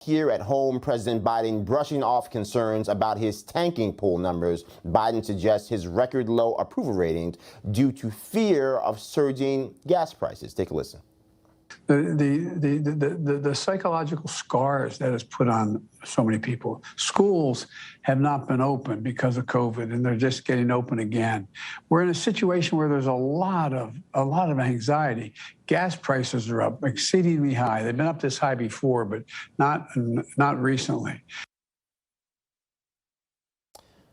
Here at home, President Biden brushing off concerns about his tanking poll numbers. Biden suggests his record low approval ratings due to fear of surging gas prices. Take a listen. The psychological scars that has put on so many people. Schools have not been open because of COVID, and they're just getting open again. We're in a situation where there's a lot of anxiety. Gas prices are up exceedingly high. They've been up this high before, but not recently.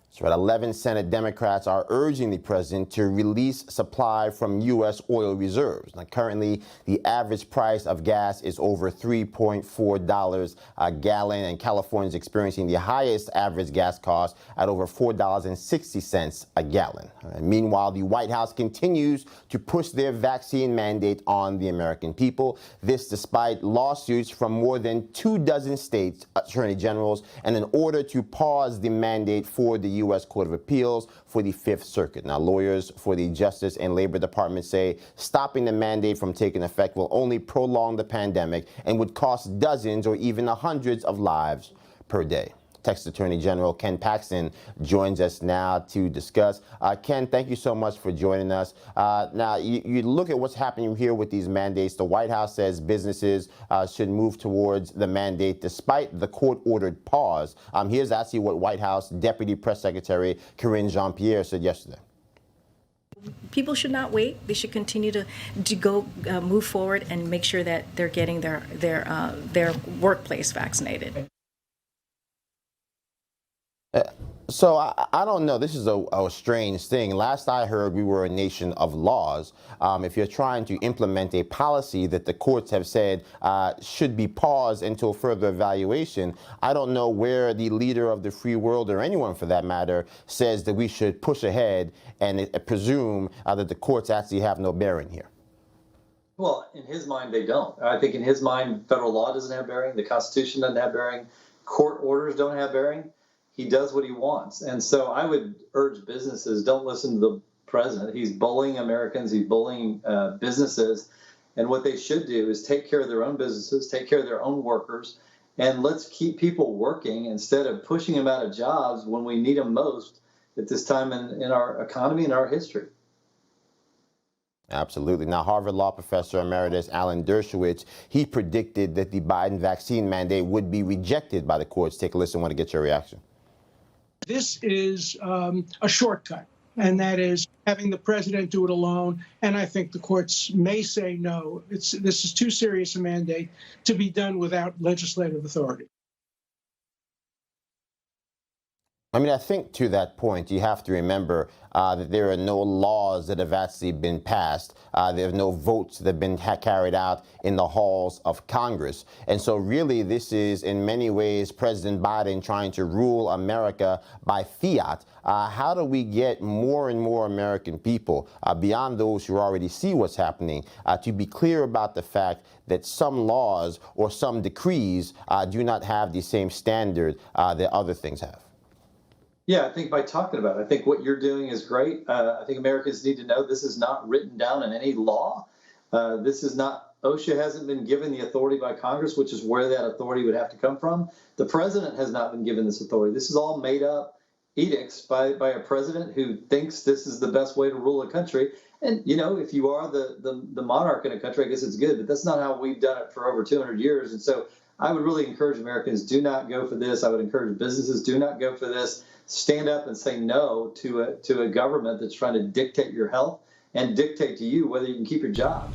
So 11 Senate Democrats are urging the president to release supply from U.S. oil reserves. Now, currently, the average price of gas is over $3.4 a gallon, and California is experiencing the highest average gas cost at over $4.60 a gallon. Meanwhile, the White House continues to push their vaccine mandate on the American people. This despite lawsuits from more than 24 states attorney generals and an order to pause the mandate for the U.S. Court of Appeals for the Fifth Circuit. Now, lawyers for the Justice and Labor Department say stopping the mandate from taking effect will only prolong the pandemic and would cost dozens or even hundreds of lives per day. Texas Attorney General Ken Paxton joins us now to discuss. Ken, thank you so much for joining us. Now, you look at what's happening here with these mandates. The White House says businesses should move towards the mandate despite the court-ordered pause. Here's actually what White House Deputy Press Secretary Karine Jean-Pierre said yesterday. People should not wait. They should continue to go move forward and make sure that they're getting their workplace vaccinated. So I don't know. This is a strange thing. Last I heard, we were a nation of laws. If you're trying to implement a policy that the courts have said should be paused until further evaluation, I don't know where the leader of the free world, or anyone for that matter, says that we should push ahead and presume that the courts actually have no bearing here. Well, in his mind, they don't. I think in his mind, federal law doesn't have bearing. The Constitution doesn't have bearing. Court orders don't have bearing. He does what he wants. And so I would urge businesses, don't listen to the president. He's bullying Americans. He's bullying businesses. And what they should do is take care of their own businesses, take care of their own workers, and let's keep people working instead of pushing them out of jobs when we need them most at this time in our economy and our history. Absolutely. Now, Harvard Law Professor Emeritus Alan Dershowitz, he predicted that the Biden vaccine mandate would be rejected by the courts. Take a listen. I want to get your reaction. This is a shortcut, and that is having the president do it alone. And I think the courts may say no. This is too serious a mandate to be done without legislative authority. I mean, I think to that point, you have to remember that there are no laws that have actually been passed. There are no votes that have been carried out in the halls of Congress. And so really, this is in many ways President Biden trying to rule America by fiat. How do we get more and more American people, beyond those who already see what's happening, to be clear about the fact that some laws or some decrees do not have the same standard that other things have? Yeah, I think by talking about it, I think what you're doing is great. I think Americans need to know this is not written down in any law. This is not, OSHA hasn't been given the authority by Congress, which is where that authority would have to come from. The president has not been given this authority. This is all made up edicts by a president who thinks this is the best way to rule a country. And, you know, if you are the monarch in a country, I guess it's good, but that's not how we've done it for over 200 years. And so I would really encourage Americans, do not go for this. I would encourage businesses, do not go for this. Stand up and say no to a government that's trying to dictate your health and dictate to you whether you can keep your job.